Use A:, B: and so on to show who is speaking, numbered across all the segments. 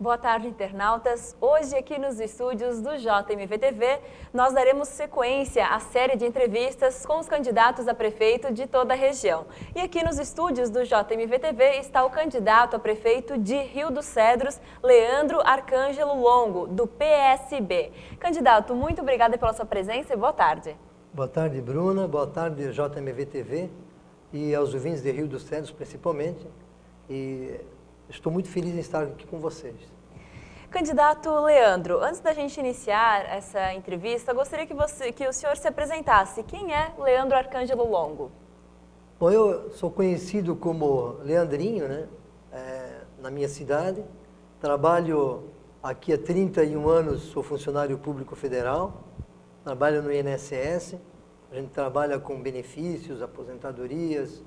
A: Boa tarde, internautas. Hoje, aqui nos estúdios do JMV-TV, nós daremos sequência à série de entrevistas com os candidatos a prefeito de toda a região. E aqui nos estúdios do JMV-TV está o candidato a prefeito de Rio dos Cedros, Leandro Arcângelo Longo, do PSB. Candidato, muito obrigada pela sua presença e boa tarde.
B: Boa tarde, Bruna. Boa tarde, JMV-TV e aos ouvintes de Rio dos Cedros, principalmente. E estou muito feliz em estar aqui com vocês.
A: Candidato Leandro, antes da gente iniciar essa entrevista, eu gostaria que o senhor se apresentasse. Quem é Leandro Arcângelo Longo?
B: Bom, eu sou conhecido como Leandrinho, né? Na minha cidade. Trabalho aqui há 31 anos, sou funcionário público federal. Trabalho no INSS. A gente trabalha com benefícios, aposentadorias,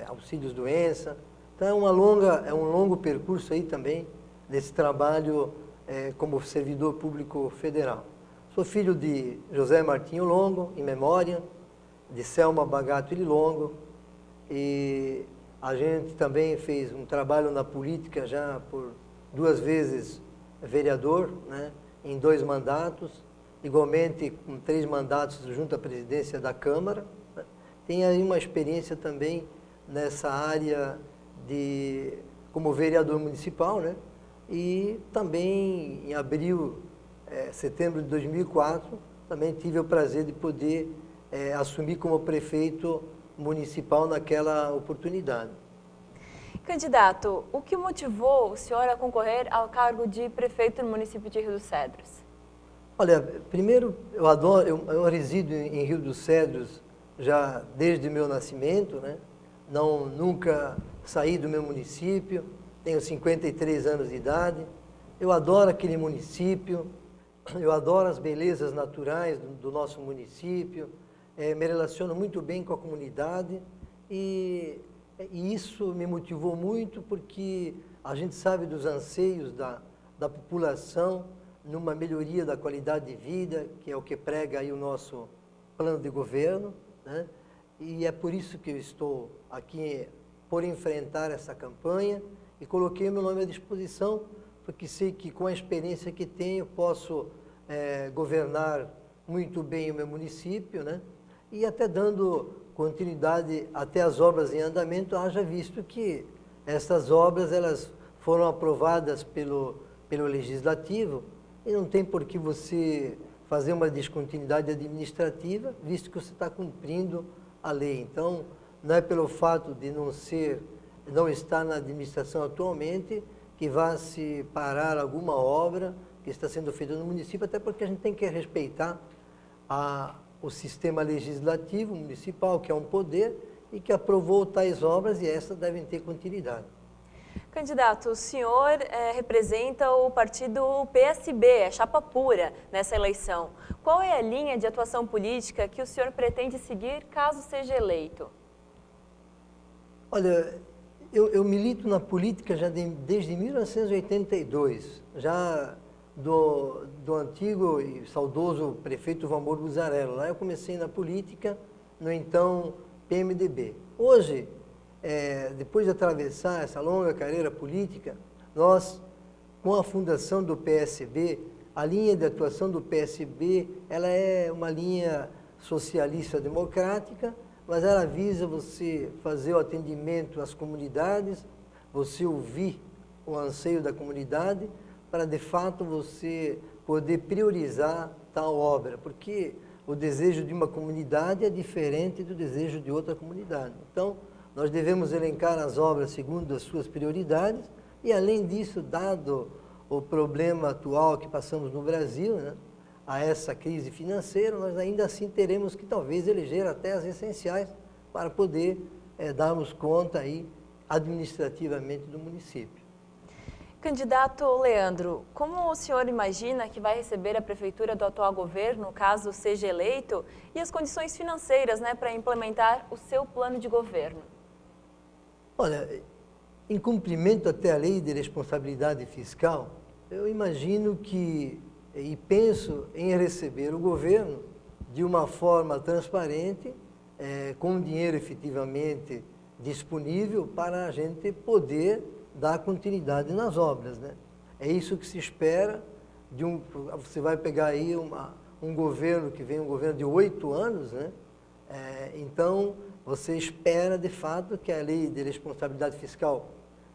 B: auxílios doença. Então é um longo percurso aí também desse trabalho como servidor público federal. Sou filho de José Martinho Longo, em memória, de Selma Bagato Longo, e a gente também fez um trabalho na política já por 2 vezes vereador, né, em 2 mandatos, igualmente com 3 mandatos junto à presidência da Câmara. Né. Tem aí uma experiência também nessa área como vereador municipal, né? E também em setembro de 2004, também tive o prazer de poder assumir como prefeito municipal naquela oportunidade.
A: Candidato, o que motivou o senhor a concorrer ao cargo de prefeito no município de Rio dos Cedros?
B: Olha, primeiro, eu resido em Rio dos Cedros já desde o meu nascimento, né? Nunca saí do meu município, tenho 53 anos de idade, eu adoro aquele município, eu adoro as belezas naturais do nosso município, me relaciono muito bem com a comunidade e isso me motivou muito porque a gente sabe dos anseios da população numa melhoria da qualidade de vida, que é o que prega aí o nosso plano de governo, né? E é por isso que eu estou aqui por enfrentar essa campanha e coloquei meu nome à disposição, porque sei que com a experiência que tenho posso governar muito bem o meu município, né? E até dando continuidade até as obras em andamento, haja visto que essas obras elas foram aprovadas pelo Legislativo e não tem por que você fazer uma descontinuidade administrativa, visto que você está cumprindo a lei. Então, não é pelo fato de não estar na administração atualmente que vai se parar alguma obra que está sendo feita no município, até porque a gente tem que respeitar o sistema legislativo municipal, que é um poder, e que aprovou tais obras e essas devem ter continuidade.
A: Candidato, o senhor representa o partido PSB, a chapa pura, nessa eleição. Qual é a linha de atuação política que o senhor pretende seguir caso seja eleito?
B: Olha, eu milito na política já desde 1982, já do antigo e saudoso prefeito Valmor Buzzarello. Lá eu comecei na política, no então PMDB. Hoje, depois de atravessar essa longa carreira política, nós, com a fundação do PSB, a linha de atuação do PSB, ela é uma linha socialista democrática, mas ela visa você fazer o atendimento às comunidades, você ouvir o anseio da comunidade, para de fato você poder priorizar tal obra, porque o desejo de uma comunidade é diferente do desejo de outra comunidade. Então, nós devemos elencar as obras segundo as suas prioridades e, além disso, dado o problema atual que passamos no Brasil, né, a essa crise financeira, nós ainda assim teremos que talvez eleger até as essenciais para poder darmos conta aí administrativamente do município.
A: Candidato Leandro, como o senhor imagina que vai receber a prefeitura do atual governo, caso seja eleito, e as condições financeiras, né, para implementar o seu plano de governo?
B: Olha, em cumprimento até a lei de responsabilidade fiscal, eu imagino e penso em receber o governo de uma forma transparente, com dinheiro efetivamente disponível para a gente poder dar continuidade nas obras, né? É isso que se espera de você vai pegar aí um governo que vem, um governo de 8 anos, né? Então, você espera, de fato, que a lei de responsabilidade fiscal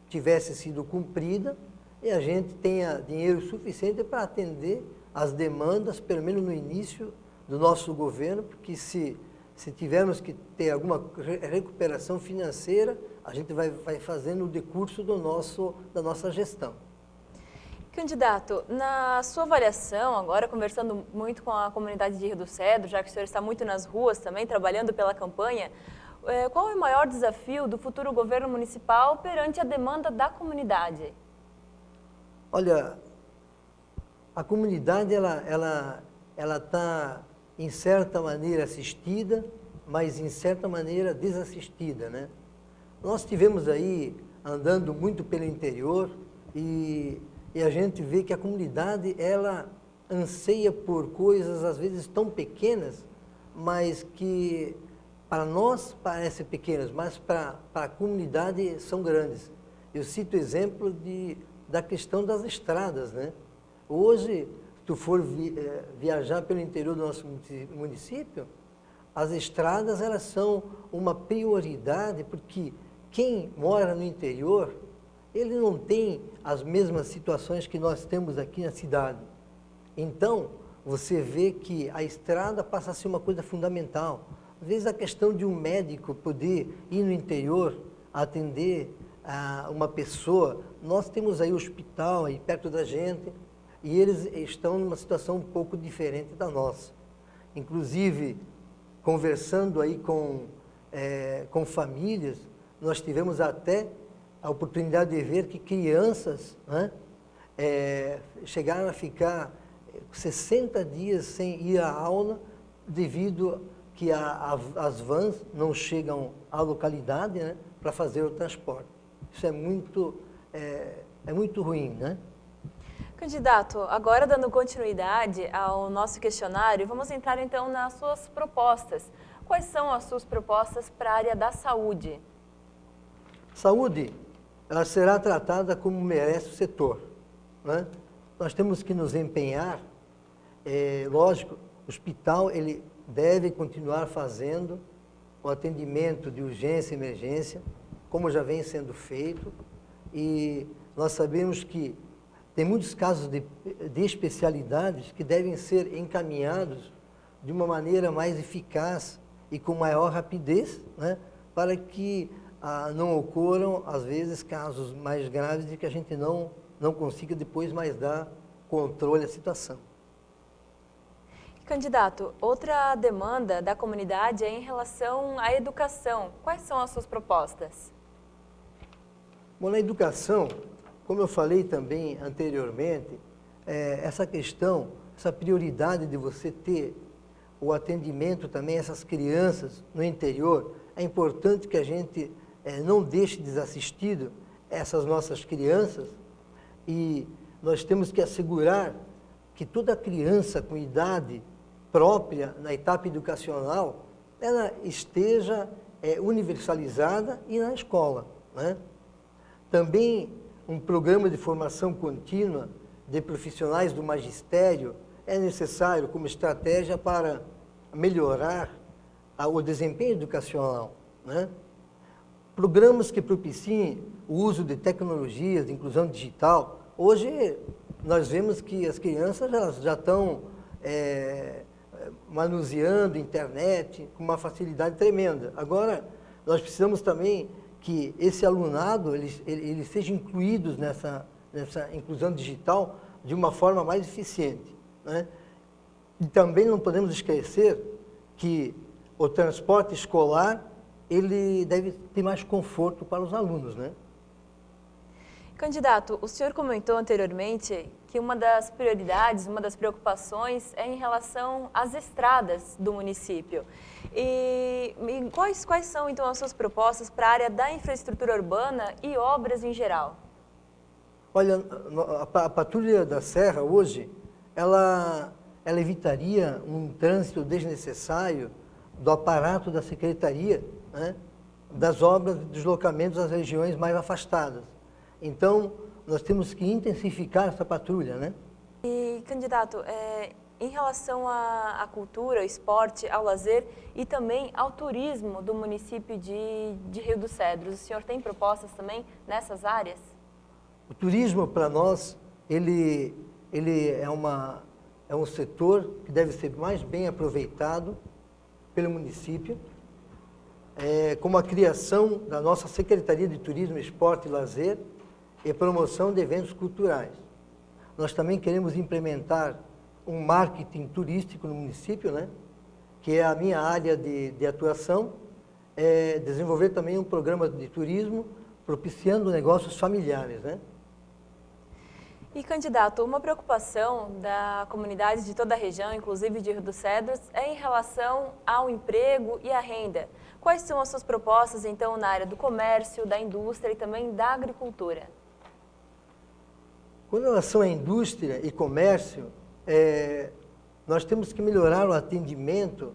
B: tivesse sido cumprida e a gente tenha dinheiro suficiente para atender as demandas, pelo menos no início do nosso governo, porque se tivermos que ter alguma recuperação financeira, a gente vai fazendo o decurso da nossa gestão.
A: Candidato, na sua avaliação, agora conversando muito com a comunidade de Rio do Cedro, já que o senhor está muito nas ruas também, trabalhando pela campanha, qual é o maior desafio do futuro governo municipal perante a demanda da comunidade?
B: Olha, a comunidade ela está, em certa maneira, assistida, mas em certa maneira desassistida, né? Nós estivemos aí andando muito pelo interior e a gente vê que a comunidade, ela anseia por coisas, às vezes, tão pequenas, mas que para nós parecem pequenas, mas para a comunidade são grandes. Eu cito o exemplo da questão das estradas, né? Hoje, se tu for viajar pelo interior do nosso município, as estradas, elas são uma prioridade, porque quem mora no interior, ele não tem as mesmas situações que nós temos aqui na cidade. Então, você vê que a estrada passa a ser uma coisa fundamental. Às vezes, a questão de um médico poder ir no interior atender uma pessoa, nós temos aí o hospital aí perto da gente e eles estão numa situação um pouco diferente da nossa. Inclusive, conversando aí com famílias, nós tivemos até a oportunidade de ver que crianças, né, chegaram a ficar 60 dias sem ir à aula devido que as vans não chegam à localidade, né, para fazer o transporte. Isso é muito ruim, né?
A: Candidato, agora dando continuidade ao nosso questionário, vamos entrar então nas suas propostas. Quais são as suas propostas para a área da saúde?
B: Saúde, ela será tratada como merece o setor, né? Nós temos que nos empenhar, lógico, o hospital ele deve continuar fazendo o atendimento de urgência e emergência, como já vem sendo feito, e nós sabemos que tem muitos casos de especialidades que devem ser encaminhados de uma maneira mais eficaz e com maior rapidez, né, para que não ocorram, às vezes, casos mais graves de que a gente não consiga depois mais dar controle à situação.
A: Candidato, outra demanda da comunidade é em relação à educação. Quais são as suas propostas?
B: Bom, na educação, como eu falei também anteriormente, essa questão, essa prioridade de você ter o atendimento também a essas crianças no interior, é importante que a gente não deixe desassistido essas nossas crianças e nós temos que assegurar que toda criança com idade própria na etapa educacional, ela esteja universalizada e na escola, né? Também um programa de formação contínua de profissionais do magistério é necessário como estratégia para melhorar o desempenho educacional, né? Programas que propiciem o uso de tecnologias, de inclusão digital. Hoje, nós vemos que as crianças elas já estão manuseando a internet com uma facilidade tremenda. Agora, nós precisamos também que esse alunado ele seja incluído nessa inclusão digital de uma forma mais eficiente, né? E também não podemos esquecer que o transporte escolar ele deve ter mais conforto para os alunos, né?
A: Candidato, o senhor comentou anteriormente que uma das prioridades, uma das preocupações é em relação às estradas do município. E quais são, então, as suas propostas para a área da infraestrutura urbana e obras em geral?
B: Olha, a Patrulha da Serra, hoje, ela evitaria um trânsito desnecessário do aparato da Secretaria, né, das obras de deslocamentos às regiões mais afastadas. Então, nós temos que intensificar essa patrulha, né?
A: E, candidato, em relação à cultura, ao esporte, ao lazer e também ao turismo do município de Rio dos Cedros, o senhor tem propostas também nessas áreas?
B: O turismo, para nós, ele é um setor que deve ser mais bem aproveitado pelo município, como a criação da nossa Secretaria de Turismo, Esporte e Lazer e promoção de eventos culturais. Nós também queremos implementar um marketing turístico no município, né? Que é a minha área de atuação, desenvolver também um programa de turismo propiciando negócios familiares, né?
A: E, candidato, uma preocupação da comunidade de toda a região, inclusive de Rio dos Cedros, é em relação ao emprego e à renda. Quais são as suas propostas, então, na área do comércio, da indústria e também da agricultura?
B: Com relação à indústria e comércio, nós temos que melhorar o atendimento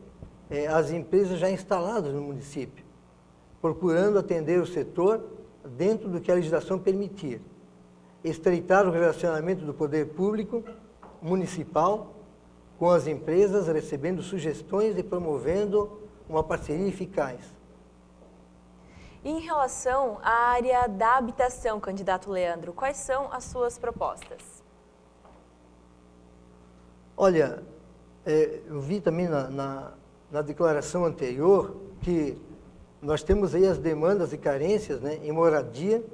B: às empresas já instaladas no município, procurando atender o setor dentro do que a legislação permitir. Estreitar o relacionamento do poder público municipal com as empresas, recebendo sugestões e promovendo uma parceria eficaz.
A: E em relação à área da habitação, candidato Leandro, quais são as suas propostas?
B: Olha, eu vi também na declaração anterior que nós temos aí as demandas e carências, né, em moradia,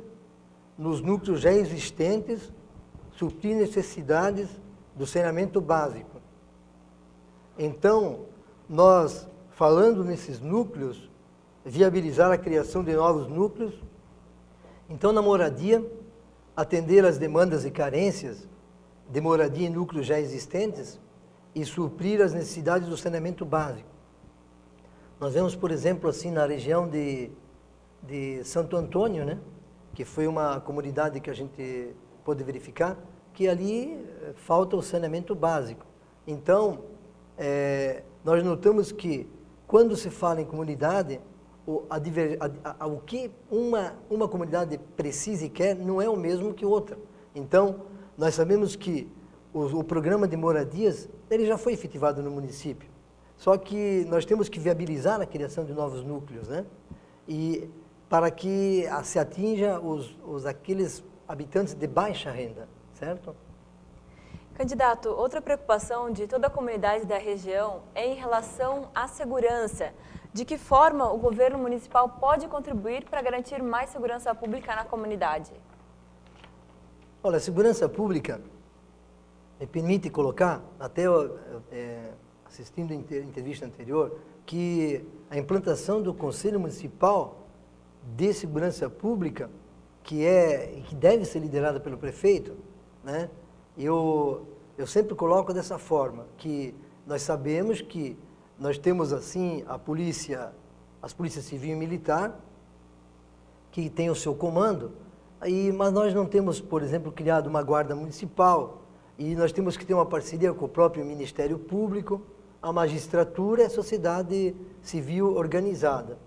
B: nos núcleos já existentes, suprir necessidades do saneamento básico. Então, nós, falando nesses núcleos, viabilizar a criação de novos núcleos. Então, na moradia, atender às demandas e carências de moradia em núcleos já existentes e suprir as necessidades do saneamento básico. Nós vemos, por exemplo, assim, na região de Santo Antônio, né, que foi uma comunidade que a gente pôde verificar, que ali falta o saneamento básico. Então, nós notamos que, quando se fala em comunidade, o que uma comunidade precisa e quer não é o mesmo que outra. Então, nós sabemos que o programa de moradias, ele já foi efetivado no município. Só que nós temos que viabilizar a criação de novos núcleos, né? E para que se atinja aqueles habitantes de baixa renda, certo?
A: Candidato, outra preocupação de toda a comunidade da região é em relação à segurança. De que forma o governo municipal pode contribuir para garantir mais segurança pública na comunidade?
B: Olha, a segurança pública me permite colocar, até assistindo a entrevista anterior, que a implantação do Conselho Municipal de Segurança Pública, que deve ser liderada pelo prefeito, né? Eu sempre coloco dessa forma, que nós sabemos que nós temos, assim, as polícias civil e militar, que tem o seu comando, mas nós não temos, por exemplo, criado uma guarda municipal, e nós temos que ter uma parceria com o próprio Ministério Público, a magistratura e a sociedade civil organizada.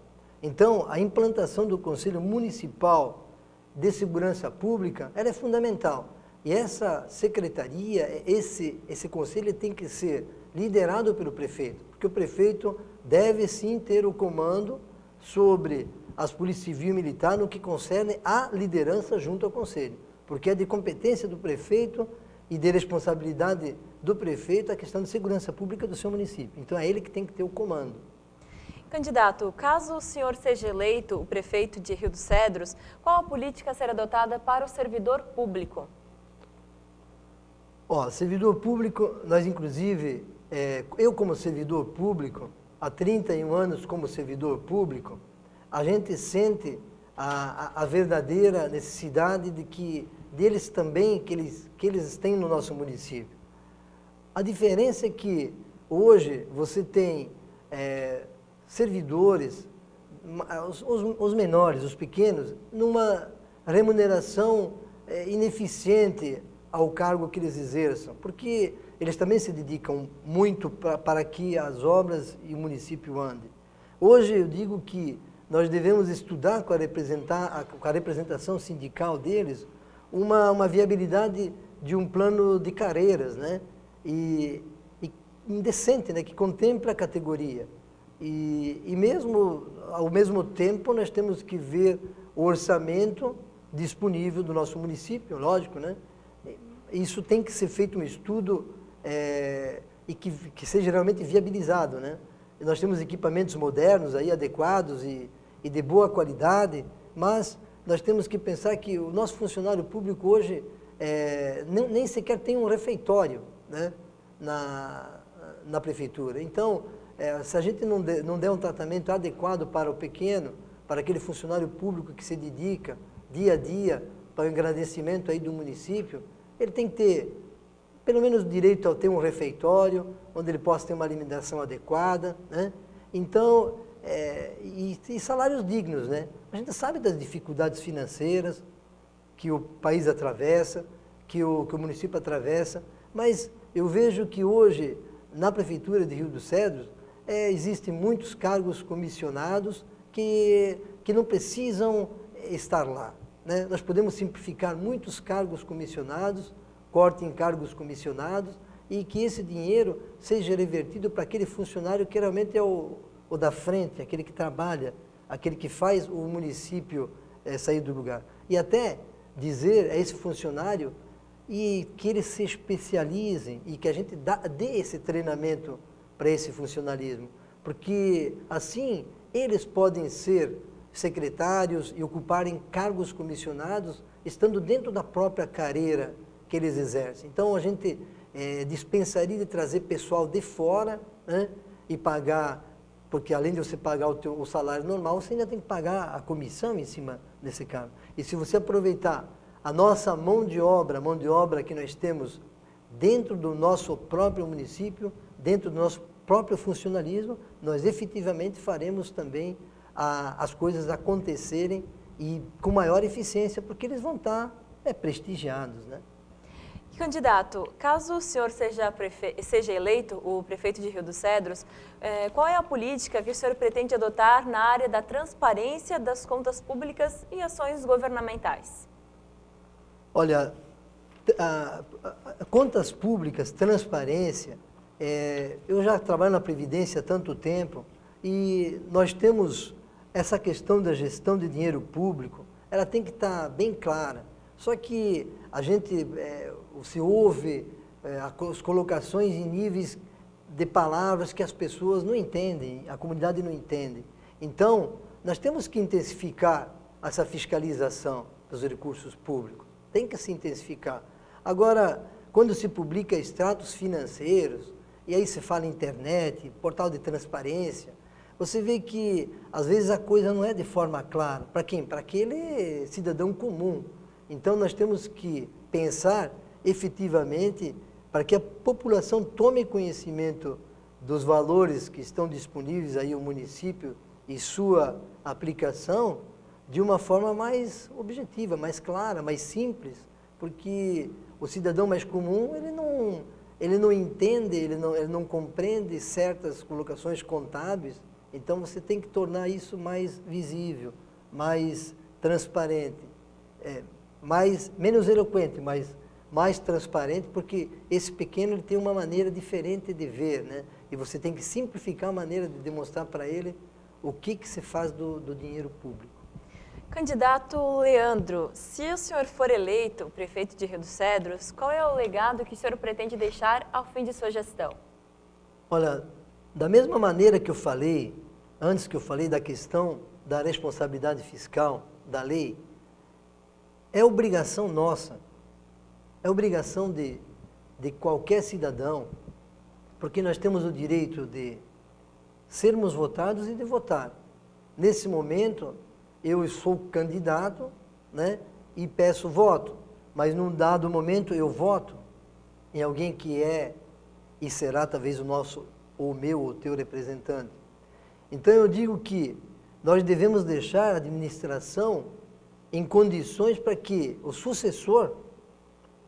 B: Então, a implantação do Conselho Municipal de Segurança Pública, ela é fundamental. E essa secretaria, esse conselho tem que ser liderado pelo prefeito, porque o prefeito deve sim ter o comando sobre as polícias civil e militar no que concerne à liderança junto ao conselho, porque é de competência do prefeito e de responsabilidade do prefeito a questão de segurança pública do seu município. Então é ele que tem que ter o comando.
A: Candidato, caso o senhor seja eleito o prefeito de Rio dos Cedros, qual a política será adotada para o servidor público?
B: Servidor público, nós inclusive, eu como servidor público, há 31 anos como servidor público, a gente sente a verdadeira necessidade deles também, que eles têm no nosso município. A diferença é que hoje você tem servidores, os menores, os pequenos, numa remuneração ineficiente ao cargo que eles exerçam, porque eles também se dedicam muito para que as obras e o município andem. Hoje eu digo que nós devemos estudar com a representação sindical deles uma viabilidade de um plano de carreiras, né? E indecente, né? Que contemple a categoria. E mesmo, ao mesmo tempo, nós temos que ver o orçamento disponível do nosso município, lógico, né? Isso tem que ser feito um estudo e que seja realmente viabilizado, né? E nós temos equipamentos modernos aí, adequados e de boa qualidade, mas nós temos que pensar que o nosso funcionário público hoje nem sequer tem um refeitório, né? Na prefeitura. Então, se a gente não der um tratamento adequado para o pequeno, para aquele funcionário público que se dedica dia a dia para o engrandecimento aí do município, ele tem que ter, pelo menos, direito a ter um refeitório, onde ele possa ter uma alimentação adequada, né? Então, e salários dignos, né? A gente sabe das dificuldades financeiras que o país atravessa, que o município atravessa, mas eu vejo que hoje, na Prefeitura de Rio dos Cedros, existem muitos cargos comissionados que não precisam estar lá, né? Nós podemos simplificar muitos cargos comissionados, corte em cargos comissionados, e que esse dinheiro seja revertido para aquele funcionário que realmente é o da frente, aquele que trabalha, aquele que faz o município sair do lugar. E até dizer a esse funcionário e que ele se especialize e que a gente dê esse treinamento para esse funcionalismo, porque assim eles podem ser secretários e ocuparem cargos comissionados estando dentro da própria carreira que eles exercem. Então a gente dispensaria de trazer pessoal de fora, né, e pagar, porque além de você pagar o salário normal, você ainda tem que pagar a comissão em cima desse cargo. E se você aproveitar a nossa mão de obra que nós temos dentro do nosso próprio município, dentro do nosso próprio funcionalismo, nós efetivamente faremos também as coisas acontecerem e com maior eficiência, porque eles vão estar prestigiados, né?
A: Candidato, caso o senhor seja eleito o prefeito de Rio dos Cedros, qual é a política que o senhor pretende adotar na área da transparência das contas públicas e ações governamentais?
B: Olha, contas públicas, transparência, eu já trabalho na Previdência há tanto tempo e nós temos essa questão da gestão de dinheiro público, ela tem que estar bem clara. Só que a gente, se ouve as colocações em níveis de palavras que as pessoas não entendem, a comunidade não entende. Então, nós temos que intensificar essa fiscalização dos recursos públicos. Tem que se intensificar. Agora, quando se publica extratos financeiros, e aí se fala internet, portal de transparência, você vê que, às vezes, a coisa não é de forma clara. Para quem? Para aquele cidadão comum. Então, nós temos que pensar efetivamente para que a população tome conhecimento dos valores que estão disponíveis aí ao município e sua aplicação de uma forma mais objetiva, mais clara, mais simples, porque o cidadão mais comum, ele não entende, ele não compreende certas colocações contábeis, então você tem que tornar isso mais visível, mais transparente, menos eloquente, mas mais transparente, porque esse pequeno ele tem uma maneira diferente de ver, né? E você tem que simplificar a maneira de demonstrar para ele o que se faz do dinheiro público.
A: Candidato Leandro, se o senhor for eleito prefeito de Rio dos Cedros, qual é o legado que o senhor pretende deixar ao fim de sua gestão?
B: Olha, da mesma maneira que eu falei, antes que eu falei da questão da responsabilidade fiscal, da lei, é obrigação nossa, é obrigação de qualquer cidadão, porque nós temos o direito de sermos votados e de votar. Nesse momento, eu sou candidato, né, e peço voto, mas num dado momento eu voto em alguém que é e será talvez o meu ou teu representante. Então eu digo que nós devemos deixar a administração em condições para que o sucessor,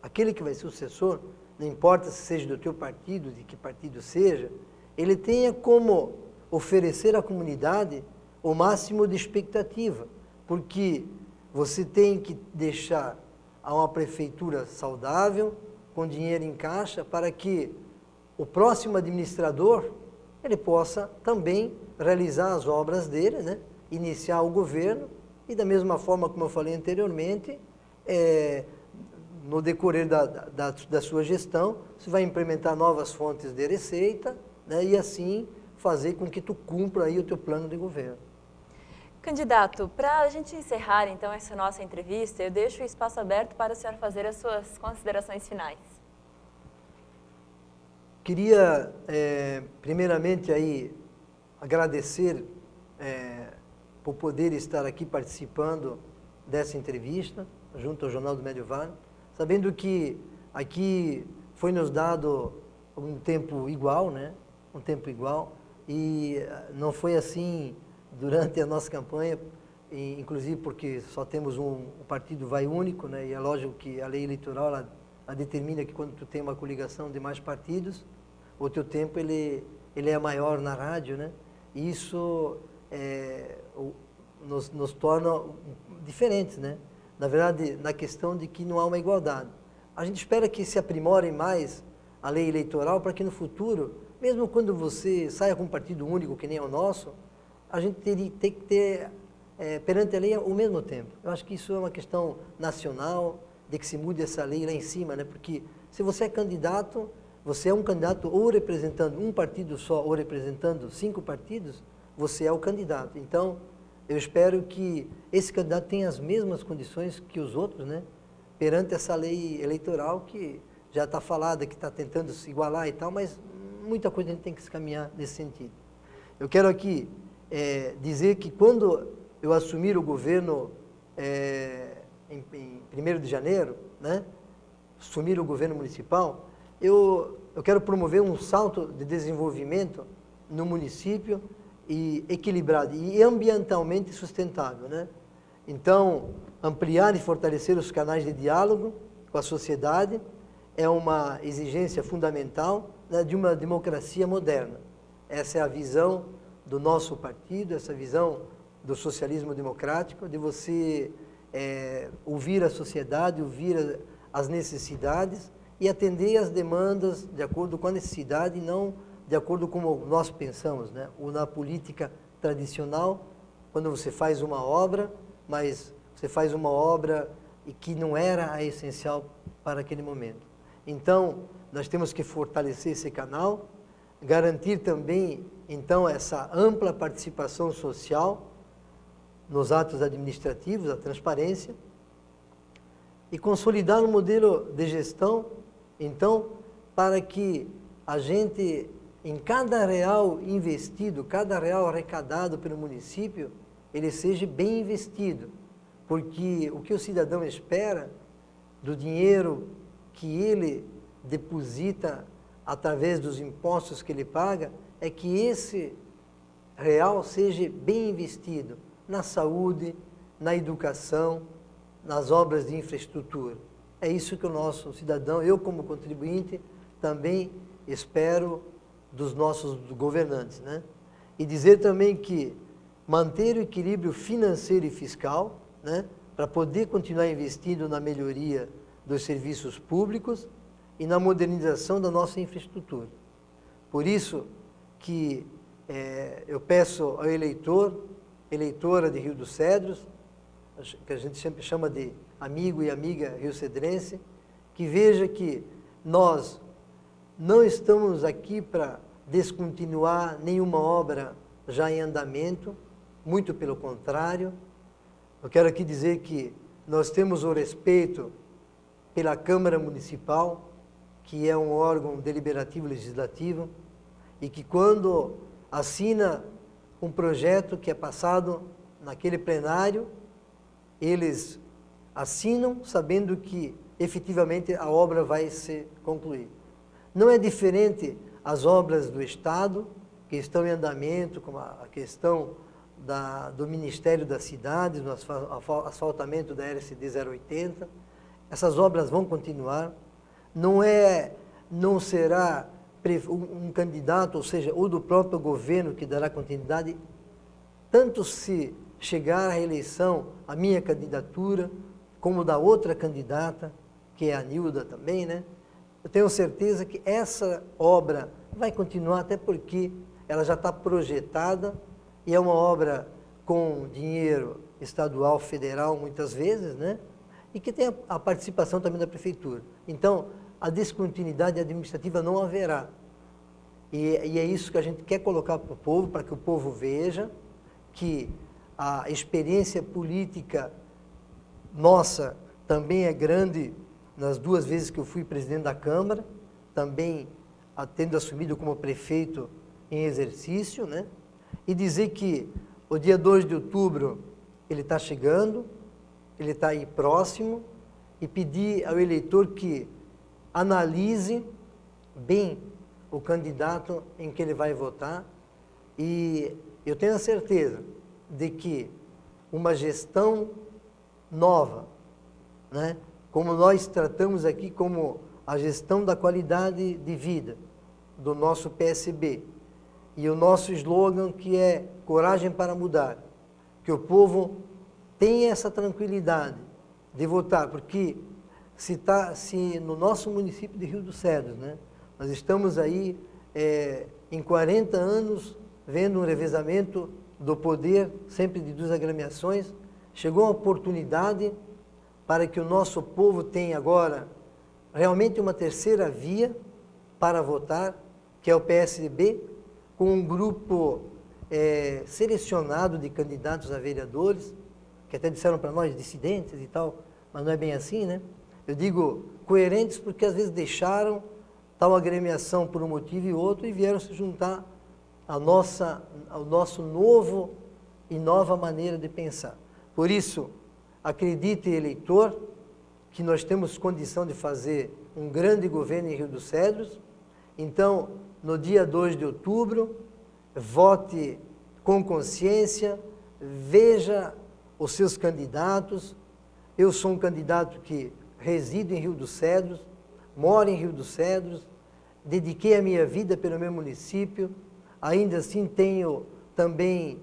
B: aquele que vai ser o sucessor, não importa se seja do teu partido, de que partido seja, ele tenha como oferecer à comunidade o máximo de expectativa, porque você tem que deixar a uma prefeitura saudável, com dinheiro em caixa, para que o próximo administrador ele possa também realizar as obras dele, né? Iniciar o governo e, da mesma forma como eu falei anteriormente, no decorrer da sua gestão, você vai implementar novas fontes de receita, né? E assim fazer com que tu cumpra aí o teu plano de governo.
A: Candidato, para a gente encerrar então essa nossa entrevista, eu deixo o espaço aberto para o senhor fazer as suas considerações finais.
B: Queria, primeiramente, aí, agradecer por poder estar aqui participando dessa entrevista, junto ao Jornal do Médio Vale, sabendo que aqui foi nos dado um tempo igual, né? Um tempo igual, e não foi assim durante a nossa campanha, inclusive porque só temos um partido vai único, né? E é lógico que a lei eleitoral ela determina que quando tu tem uma coligação de mais partidos, o teu tempo ele é maior na rádio, né? E isso nos torna diferentes, né? Na verdade, na questão de que não há uma igualdade. A gente espera que se aprimore mais a lei eleitoral para que no futuro, mesmo quando você saia com um partido único que nem o nosso, a gente tem que ter perante a lei ao mesmo tempo. Eu acho que isso é uma questão nacional, de que se mude essa lei lá em cima, né? Porque se você é candidato, você é um candidato ou representando um partido só ou representando 5 partidos, você é o candidato. Então, eu espero que esse candidato tenha as mesmas condições que os outros, né? Perante essa lei eleitoral que já está falada, que está tentando se igualar e tal, mas muita coisa a gente tem que se caminhar nesse sentido. Eu quero aqui dizer que quando eu assumir o governo em 1º de janeiro, né? Assumir o governo municipal, eu quero promover um salto de desenvolvimento no município e equilibrado e ambientalmente sustentável, né? Então, ampliar e fortalecer os canais de diálogo com a sociedade é uma exigência fundamental, né, de uma democracia moderna. Essa é a visão do nosso partido, essa visão do socialismo democrático, de você ouvir a sociedade, ouvir as necessidades e atender às demandas de acordo com a necessidade e não de acordo com como nós pensamos, né? Ou na política tradicional, quando você faz uma obra, mas você faz uma obra e que não era a essencial para aquele momento. Então, nós temos que fortalecer esse canal, garantir também, então, essa ampla participação social nos atos administrativos, a transparência, e consolidar um modelo de gestão, então, para que a gente, em cada real investido, cada real arrecadado pelo município, ele seja bem investido, porque o que o cidadão espera do dinheiro que ele deposita através dos impostos que ele paga é que esse real seja bem investido na saúde, na educação, nas obras de infraestrutura. É isso que o nosso cidadão, eu como contribuinte, também espero dos nossos governantes, né? E dizer também que manter o equilíbrio financeiro e fiscal, né, para poder continuar investindo na melhoria dos serviços públicos e na modernização da nossa infraestrutura. Por isso que eu peço ao eleitora de Rio dos Cedros, que a gente sempre chama de amigo e amiga rio-cedrense, que veja que nós não estamos aqui para descontinuar nenhuma obra já em andamento, muito pelo contrário. Eu quero aqui dizer que nós temos o respeito pela Câmara Municipal, que é um órgão deliberativo legislativo, e que quando assina um projeto que é passado naquele plenário, eles assinam sabendo que efetivamente a obra vai se concluir. Não é diferente as obras do Estado, que estão em andamento, como a questão do Ministério das Cidades, no asfaltamento da LCD 080. Essas obras vão continuar. Não será um candidato, ou seja, ou do próprio governo que dará continuidade, tanto se chegar à eleição a minha candidatura, como da outra candidata, que é a Nilda também, né? Eu tenho certeza que essa obra vai continuar, até porque ela já está projetada e é uma obra com dinheiro estadual, federal, muitas vezes, né? E que tem a participação também da prefeitura. Então, a descontinuidade administrativa não haverá. E é isso que a gente quer colocar para o povo, para que o povo veja que a experiência política nossa também é grande. Nas 2 vezes que eu fui presidente da Câmara, também tendo assumido como prefeito em exercício, né? E dizer que o dia 2 de outubro ele está chegando, ele está aí próximo, e pedir ao eleitor que analise bem o candidato em que ele vai votar, e eu tenho a certeza de que uma gestão nova, né, como nós tratamos aqui como a gestão da qualidade de vida do nosso PSB, e o nosso slogan que é coragem para mudar, que o povo tenha essa tranquilidade de votar, porque se no nosso município de Rio dos Cedros, né, nós estamos aí em 40 anos vendo um revezamento do poder, sempre de 2 agremiações, chegou a oportunidade para que o nosso povo tenha agora realmente uma terceira via para votar, que é o PSB, com um grupo selecionado de candidatos a vereadores, que até disseram para nós dissidentes e tal, mas não é bem assim, né? Eu digo coerentes porque às vezes deixaram tal agremiação por um motivo e outro e vieram se juntar ao nosso novo e nova maneira de pensar. Por isso, acredite, eleitor, que nós temos condição de fazer um grande governo em Rio dos Cedros. Então, no dia 2 de outubro, vote com consciência, veja os seus candidatos. Eu sou um candidato que resido em Rio dos Cedros, moro em Rio dos Cedros, dediquei a minha vida pelo meu município, ainda assim tenho também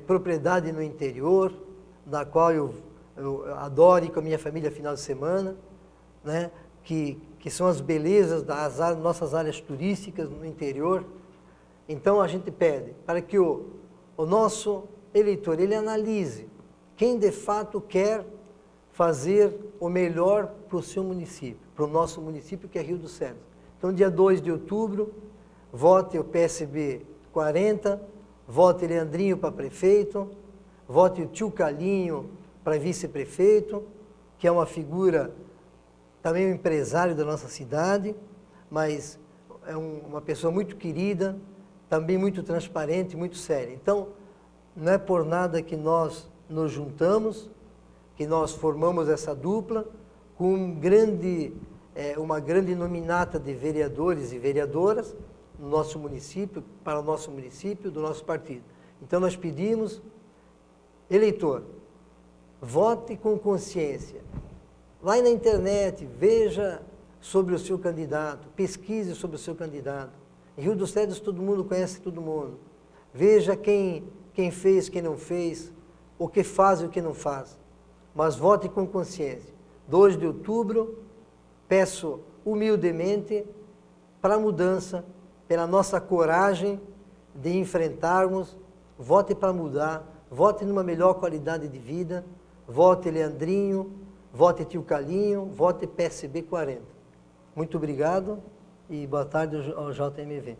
B: propriedade no interior, da qual eu adoro ir com a minha família final de semana, né? que são as belezas das nossas áreas turísticas no interior. Então a gente pede para que o nosso eleitor ele analise quem de fato quer fazer o melhor para o seu município, para o nosso município que é Rio dos Cedros. Então dia 2 de outubro, vote o PSB 40, vote Leandrinho para prefeito, vote o tio Calinho para vice-prefeito, que é uma figura, também um empresário da nossa cidade, mas é uma pessoa muito querida, também muito transparente, muito séria. Então, não é por nada que nós nos juntamos, que nós formamos essa dupla com uma grande nominata de vereadores e vereadoras no nosso município, para o nosso município, do nosso partido. Então, nós pedimos, eleitor, vote com consciência. Vai na internet, veja sobre o seu candidato, pesquise sobre o seu candidato. Em Rio dos Cedros todo mundo conhece todo mundo. Veja quem fez, quem não fez, o que faz e o que não faz. Mas vote com consciência. 2 de outubro, peço humildemente para a mudança, pela nossa coragem de enfrentarmos, vote para mudar, vote numa melhor qualidade de vida, vote Leandrinho, vote tio Calinho, vote PSB 40. Muito obrigado e boa tarde ao JMV.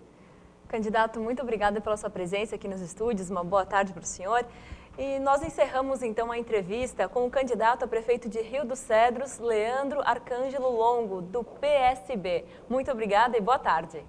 A: Candidato, muito obrigada pela sua presença aqui nos estúdios, uma boa tarde para o senhor. E nós encerramos então a entrevista com o candidato a prefeito de Rio dos Cedros, Leandro Arcângelo Longo, do PSB. Muito obrigada e boa tarde.